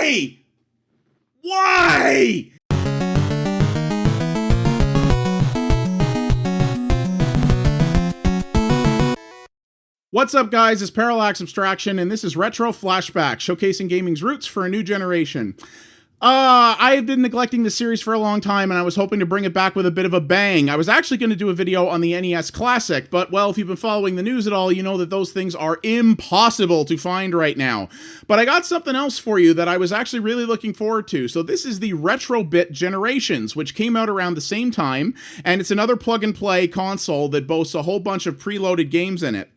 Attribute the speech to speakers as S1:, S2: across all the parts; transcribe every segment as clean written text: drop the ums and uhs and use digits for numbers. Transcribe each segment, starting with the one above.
S1: Why? Why? What's up, guys? It's Parallax Abstraction, and this is Retro Flashback, showcasing gaming's roots for a new generation. I have been neglecting this series for a long time, and I was hoping to bring it back with a bit of a bang. I was actually going to do a video on the NES Classic, but, well, if you've been following the news at all, you know that those things are impossible to find right now. But I got something else for you that I was actually really looking forward to. So this is the Retro-Bit Generations, which came out around the same time, and it's another plug-and-play console that boasts a whole bunch of preloaded games in it.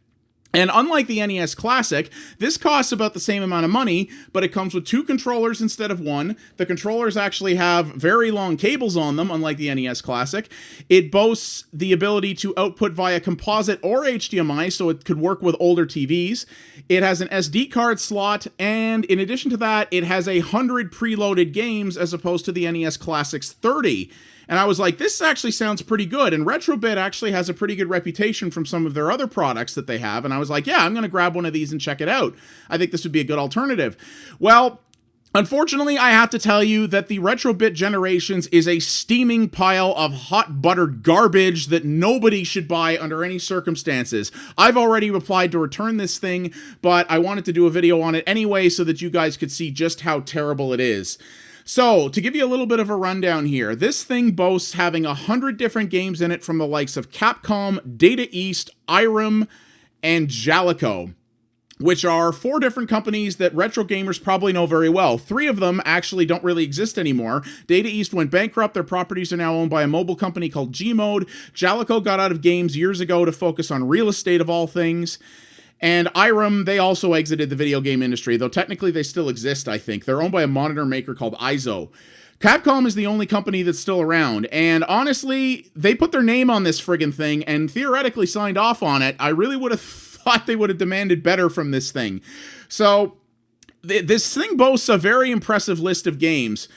S1: And unlike the NES Classic, this costs about the same amount of money, but it comes with 2 controllers instead of 1. The controllers actually have very long cables on them, unlike the NES Classic. It boasts the ability to output via composite or HDMI, so it could work with older TVs. It has an SD card slot, and in addition to that, it has 100 preloaded games as opposed to the NES Classic's 30. And I was like, this actually sounds pretty good. And Retrobit actually has a pretty good reputation from some of their other products that they have. And I was like, yeah, I'm going to grab one of these and check it out. I think this would be a good alternative. Well, unfortunately, I have to tell you that the Retrobit Generations is a steaming pile of hot buttered garbage that nobody should buy under any circumstances. I've already applied to return this thing, but I wanted to do a video on it anyway so that you guys could see just how terrible it is. So, to give you a little bit of a rundown here, this thing boasts having 100 different games in it from the likes of Capcom, Data East, Irem, and Jaleco, which are 4 different companies that retro gamers probably know very well. 3 of them actually don't really exist anymore. Data East went bankrupt. Their properties are now owned by a mobile company called Gmode. Jaleco got out of games years ago to focus on real estate of all things. And Irem, they also exited the video game industry, though technically they still exist, I think. They're owned by a monitor maker called ISO. Capcom is the only company that's still around, and honestly, they put their name on this friggin' thing and theoretically signed off on it. I really would have thought they would have demanded better from this thing. So, this thing boasts a very impressive list of games.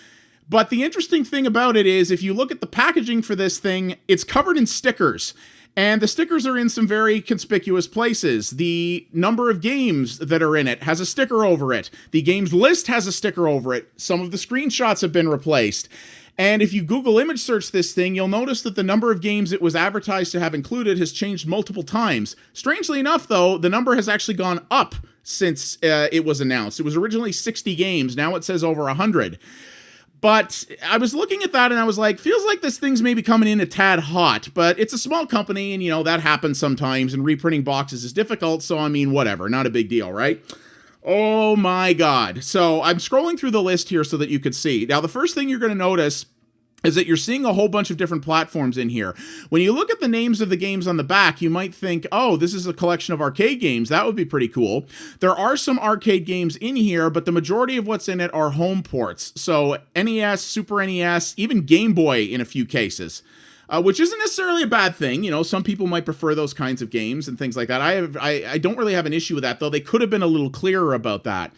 S1: But the interesting thing about it is, if you look at the packaging for this thing, it's covered in stickers. And the stickers are in some very conspicuous places. The number of games that are in it has a sticker over it. The games list has a sticker over it. Some of the screenshots have been replaced. And if you Google image search this thing, you'll notice that the number of games it was advertised to have included has changed multiple times. Strangely enough, though, the number has actually gone up since it was announced. It was originally 60 games. Now it says over 100. But I was looking at that and I was like, feels like this thing's maybe coming in a tad hot, but it's a small company and, you know, that happens sometimes, and reprinting boxes is difficult, so I mean, whatever, not a big deal, right? Oh my God. So I'm scrolling through the list here so that you could see. Now, the first thing you're going to notice is that you're seeing a whole bunch of different platforms in here. When you look at the names of the games on the back, you might think, oh, this is a collection of arcade games. That would be pretty cool. There are some arcade games in here, but the majority of what's in it are home ports. So NES, Super NES, even Game Boy in a few cases. Which isn't necessarily a bad thing. You know, some people might prefer those kinds of games and things like that. I don't really have an issue with that, though. They could have been a little clearer about that.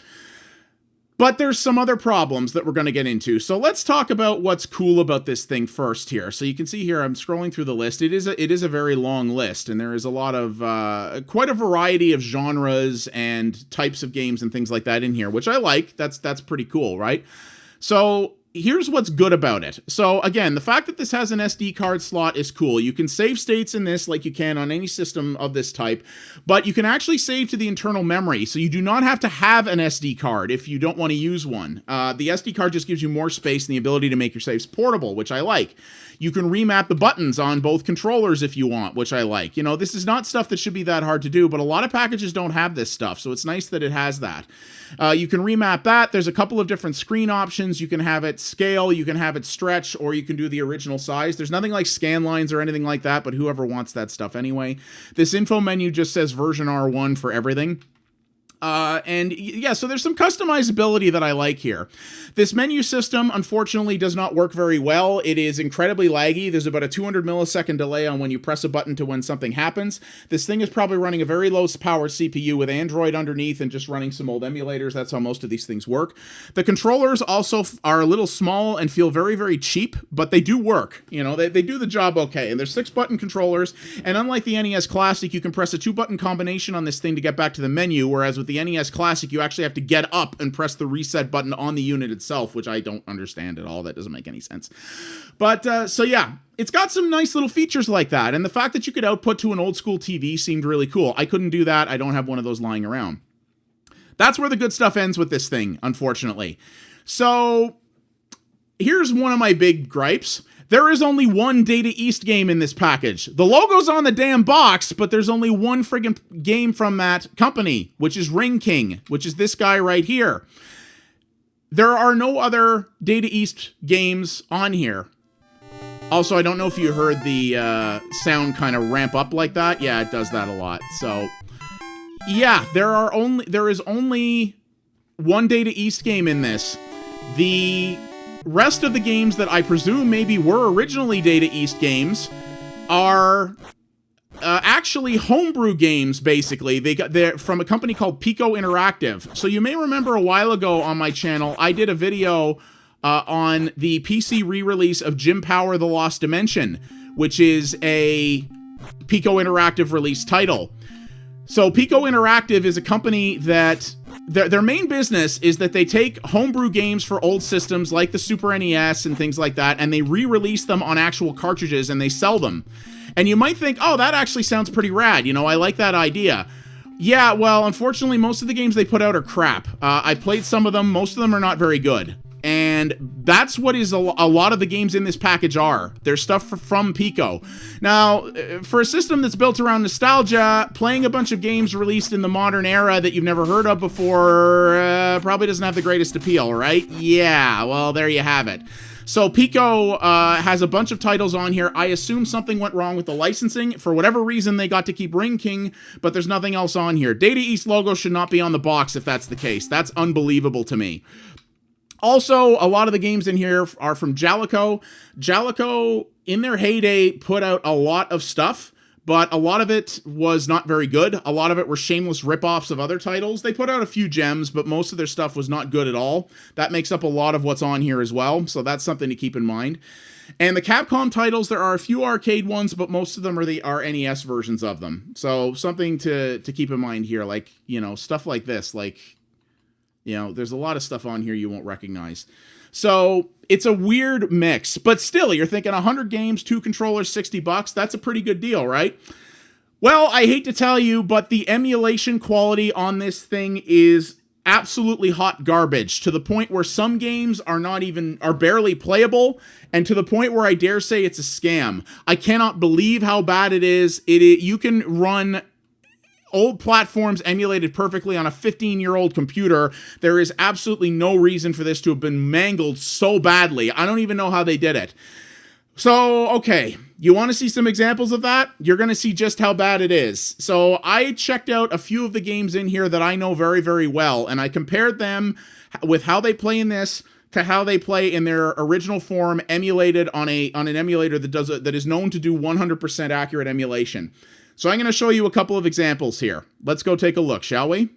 S1: But there's some other problems that we're going to get into. So let's talk about what's cool about this thing first here. So you can see here, I'm scrolling through the list. It is a very long list, and there is a lot of, quite a variety of genres and types of games and things like that in here, which I like. That's pretty cool, right? So here's what's good about it. So again, the fact that this has an SD card slot is cool. You can save states in this like you can on any system of this type, but you can actually save to the internal memory. So you do not have to have an SD card if you don't want to use one. The SD card just gives you more space and the ability to make your saves portable, which I like. You can remap the buttons on both controllers if you want, which I like. You know, this is not stuff that should be that hard to do, but a lot of packages don't have this stuff, so it's nice that it has that. You can remap that. There's a couple of different screen options. You can have it scale, you can have it stretch, or you can do the original size. There's nothing like scan lines or anything like that, but whoever wants that stuff anyway. This info menu just says version R1 for everything. And yeah, so there's some customizability that I like here. This menu system, unfortunately, does not work very well. It is incredibly laggy. There's about a 200 millisecond delay on when you press a button to when something happens. This thing is probably running a very low power CPU with Android underneath and just running some old emulators. That's how most of these things work. The controllers also are a little small and feel very, very cheap, but they do work. You know, they do the job okay. And there's 6-button controllers, and unlike the NES Classic, you can press a 2-button combination on this thing to get back to the menu, whereas with with the NES Classic, you actually have to get up and press the reset button on the unit itself, which I don't understand at all. That doesn't make any sense. But, so yeah, it's got some nice little features like that. And the fact that you could output to an old school TV seemed really cool. I couldn't do that. I don't have one of those lying around. That's where the good stuff ends with this thing, unfortunately. So here's one of my big gripes. There is only one Data East game in this package. The logo's on the damn box, but there's only one friggin' game from that company, which is Ring King, which is this guy right here. There are no other Data East games on here. Also, I don't know if you heard the sound kind of ramp up like that. Yeah, it does that a lot. So, yeah, there is only one Data East game in this. The rest of the games that I presume maybe were originally Data East games are actually homebrew games, basically. They're from a company called Pico Interactive. So you may remember a while ago on my channel, I did a video on the PC re-release of Jim Power: The Lost Dimension, which is a Pico Interactive release title. So Pico Interactive is a company that their main business is that they take homebrew games for old systems like the Super NES and things like that, and they re-release them on actual cartridges and they sell them. And you might think, oh, that actually sounds pretty rad. You know, I like that idea. Yeah, well, unfortunately, most of the games they put out are crap. I've played some of them. Most of them are not very good. And that's what a lot of the games in this package are. They're stuff from Pico. Now, for a system that's built around nostalgia, playing a bunch of games released in the modern era that you've never heard of before probably doesn't have the greatest appeal, right? Yeah, well, there you have it. So Pico has a bunch of titles on here. I assume something went wrong with the licensing. For whatever reason, they got to keep Ring King, but there's nothing else on here. Data East logo should not be on the box if that's the case. That's unbelievable to me. Also, a lot of the games in here are from Jaleco. Jaleco, in their heyday, put out a lot of stuff, but a lot of it was not very good. A lot of it were shameless ripoffs of other titles. They put out a few gems, but most of their stuff was not good at all. That makes up a lot of what's on here as well, so that's something to keep in mind. And the Capcom titles, there are a few arcade ones, but most of them are NES versions of them. So something to keep in mind here, like, you know, stuff like this, like, you know, there's a lot of stuff on here you won't recognize. So it's a weird mix, but still, you're thinking 100 games, 2 controllers, $60. That's a pretty good deal, right? Well, I hate to tell you, but the emulation quality on this thing is absolutely hot garbage, to the point where some games are barely playable, and to the point where I dare say it's a scam. I cannot believe how bad it is. You can run old platforms emulated perfectly on a 15-year-old computer. There is absolutely no reason for this to have been mangled so badly. I don't even know how they did it. So, okay, you want to see some examples of that? You're going to see just how bad it is. So I checked out a few of the games in here that I know very, very well, and I compared them with how they play in this to how they play in their original form, emulated on an emulator that is known to do 100% accurate emulation. So I'm going to show you a couple of examples here. Let's go take a look, shall we?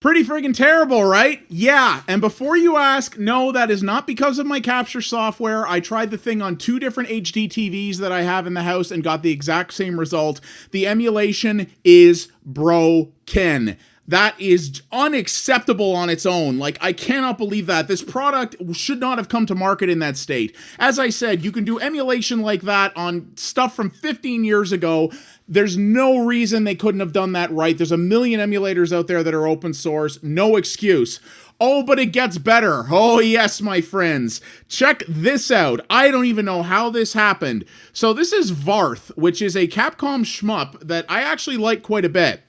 S1: Pretty friggin' terrible, right? Yeah, and before you ask, no, that is not because of my capture software. I tried the thing on 2 different HD TVs that I have in the house and got the exact same result. The emulation is broken. That is unacceptable on its own. Like, I cannot believe that. This product should not have come to market in that state. As I said, you can do emulation like that on stuff from 15 years ago. There's no reason they couldn't have done that right. There's a million emulators out there that are open source. No excuse. Oh, but it gets better. Oh, yes, my friends. Check this out. I don't even know how this happened. So this is Varth, which is a Capcom shmup that I actually like quite a bit.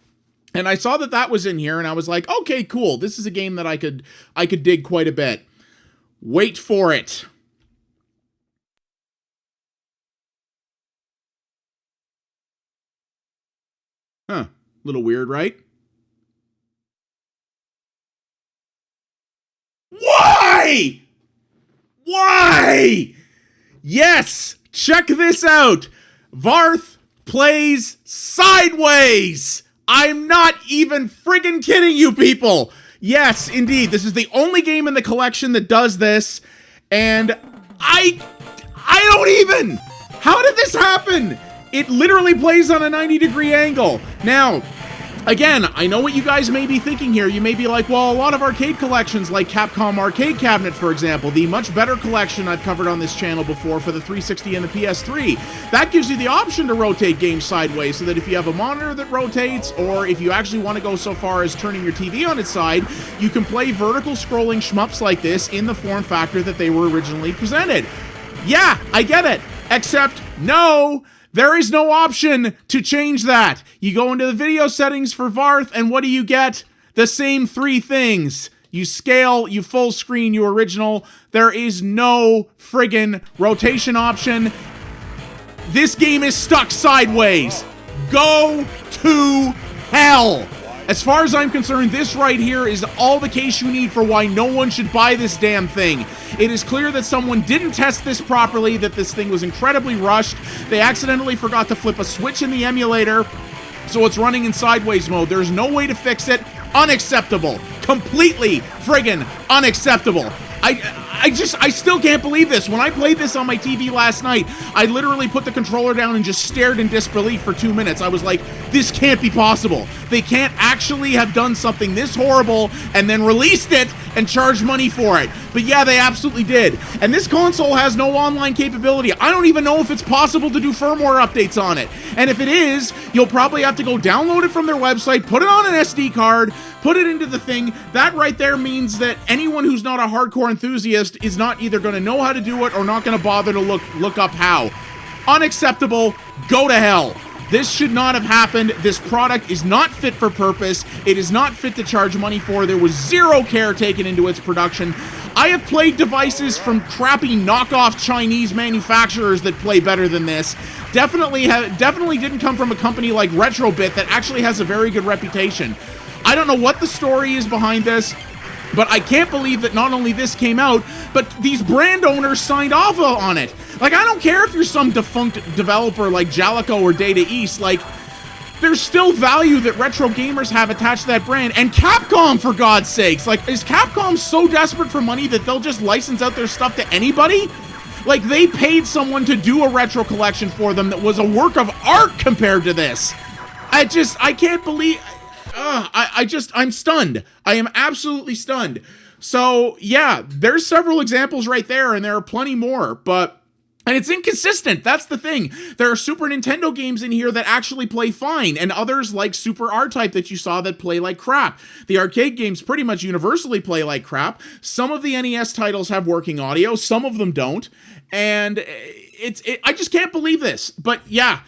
S1: And I saw that that was in here, and I was like, okay, cool. This is a game that I could dig quite a bit. Wait for it. Huh. Little weird, right? Why? Why? Yes! Check this out. Varth plays sideways. I'm not even friggin' kidding you people. Yes, indeed. This is the only game in the collection that does this. And I don't even. How did this happen? It literally plays on a 90-degree angle. Now, again, I know what you guys may be thinking here. You may be like, well, a lot of arcade collections, like Capcom Arcade Cabinet, for example, the much better collection I've covered on this channel before for the 360 and the PS3, that gives you the option to rotate games sideways so that if you have a monitor that rotates, or if you actually want to go so far as turning your TV on its side, you can play vertical scrolling shmups like this in the form factor that they were originally presented. Yeah, I get it. Except, no, there is no option to change that. You go into the video settings for Varth, and what do you get? The same 3 things. You scale, you full screen, you original. There is no friggin' rotation option. This game is stuck sideways. Go to hell. As far as I'm concerned, this right here is all the case you need for why no one should buy this damn thing. It is clear that someone didn't test this properly, that this thing was incredibly rushed. They accidentally forgot to flip a switch in the emulator, so it's running in sideways mode. There's no way to fix it. Unacceptable. Completely friggin' unacceptable. I still can't believe this. When I played this on my TV last night, I literally put the controller down and just stared in disbelief for 2 minutes. I was like, this can't be possible. They can't actually have done something this horrible and then released it and charged money for it. But yeah, they absolutely did. And this console has no online capability. I don't even know if it's possible to do firmware updates on it. And if it is, you'll probably have to go download it from their website, put it on an SD card, put it into the thing. That right there means that anyone who's not a hardcore enthusiast is not either going to know how to do it or not going to bother to look up how. Unacceptable. Go to hell. This should not have happened. This product is not fit for purpose. It is not fit to charge money for. There was zero care taken into its production. I have played devices from crappy knockoff Chinese manufacturers that play better than this. Definitely didn't come from a company like Retrobit that actually has a very good reputation. I don't know what the story is behind this, but I can't believe that not only this came out, but these brand owners signed off on it. Like, I don't care if you're some defunct developer like Jalico or Data East, like, there's still value that retro gamers have attached to that brand. And Capcom, for God's sakes, like, is Capcom so desperate for money that they'll just license out their stuff to anybody? Like, they paid someone to do a retro collection for them that was a work of art compared to this. I can't believe... I'm stunned. I am absolutely stunned. So, yeah, there's several examples right there, and there are plenty more, and it's inconsistent. That's the thing. There are Super Nintendo games in here that actually play fine, and others like Super R-Type that you saw that play like crap. The arcade games pretty much universally play like crap. Some of the NES titles have working audio, some of them don't, and I just can't believe this. But yeah,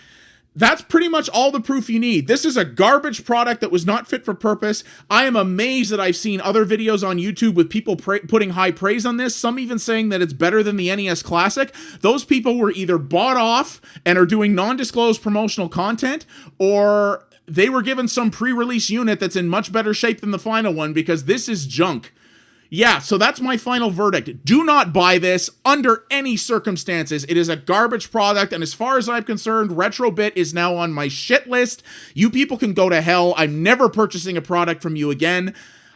S1: that's pretty much all the proof you need. This is a garbage product that was not fit for purpose. I am amazed that I've seen other videos on YouTube with people putting high praise on this, some even saying that it's better than the NES Classic. Those people were either bought off and are doing non-disclosed promotional content, or they were given some pre-release unit that's in much better shape than the final one, because this is junk. Yeah, so that's my final verdict. Do not buy this under any circumstances. It is a garbage product, and as far as I'm concerned, Retrobit is now on my shit list. You people can go to hell. I'm never purchasing a product from you again.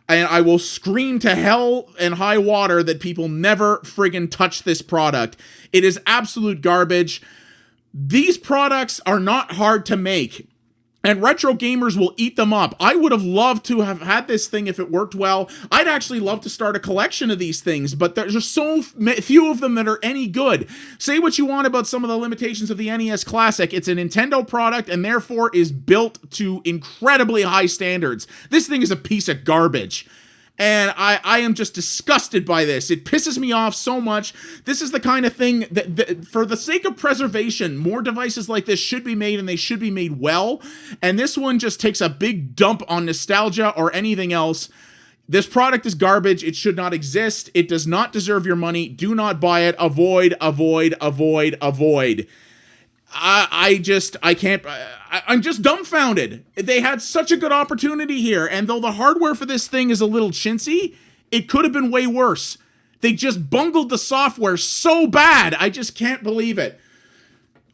S1: And I will scream to hell and high water that people never friggin' touch this product. It is absolute garbage. These products are not hard to make, and retro gamers will eat them up. I would have loved to have had this thing if it worked well. I'd actually love to start a collection of these things, but there's just so few of them that are any good. Say what you want about some of the limitations of the NES Classic. It's a Nintendo product and therefore is built to incredibly high standards. This thing is a piece of garbage. And I am just disgusted by this. It pisses me off so much. This is the kind of thing that, for the sake of preservation, more devices like this should be made, and they should be made well. And this one just takes a big dump on nostalgia or anything else. This product is garbage. It should not exist. It does not deserve your money. Do not buy it. Avoid, avoid, avoid, avoid. I'm just dumbfounded. They had such a good opportunity here, and though the hardware for this thing is a little chintzy, it could have been way worse. They just bungled the software so bad. I just can't believe it.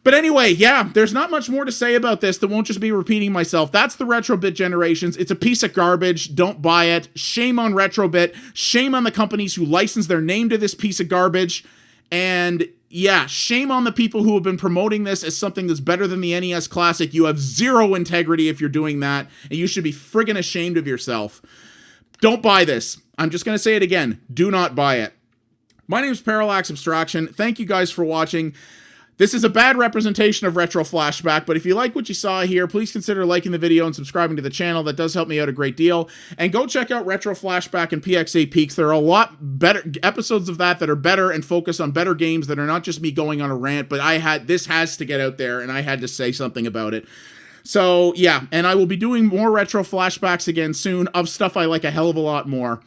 S1: But anyway, yeah, there's not much more to say about this that won't just be repeating myself. That's the Retrobit Generations. It's a piece of garbage. Don't buy it. Shame on Retrobit. Shame on the companies who license their name to this piece of garbage. And yeah, shame on the people who have been promoting this as something that's better than the NES Classic. You have zero integrity if you're doing that, and you should be friggin' ashamed of yourself. Don't buy this. I'm just going to say it again. Do not buy it. My name is Parallax Abstraction. Thank you guys for watching. This is a bad representation of Retro Flashback, but if you like what you saw here, please consider liking the video and subscribing to the channel. That does help me out a great deal. And go check out Retro Flashback and PX8 Peaks. There are a lot better episodes of that are better and focus on better games that are not just me going on a rant, but this has to get out there, and I had to say something about it. So, yeah, and I will be doing more Retro Flashbacks again soon of stuff I like a hell of a lot more.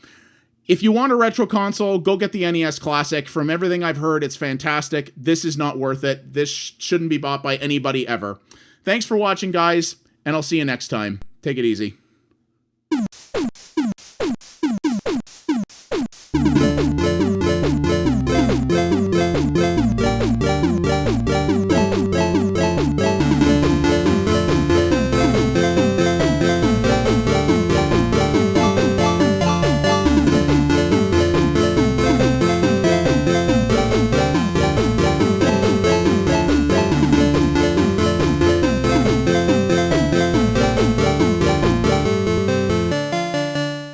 S1: If you want a retro console, go get the NES Classic. From everything I've heard, it's fantastic. This is not worth it. This shouldn't be bought by anybody ever. Thanks for watching, guys, and I'll see you next time. Take it easy.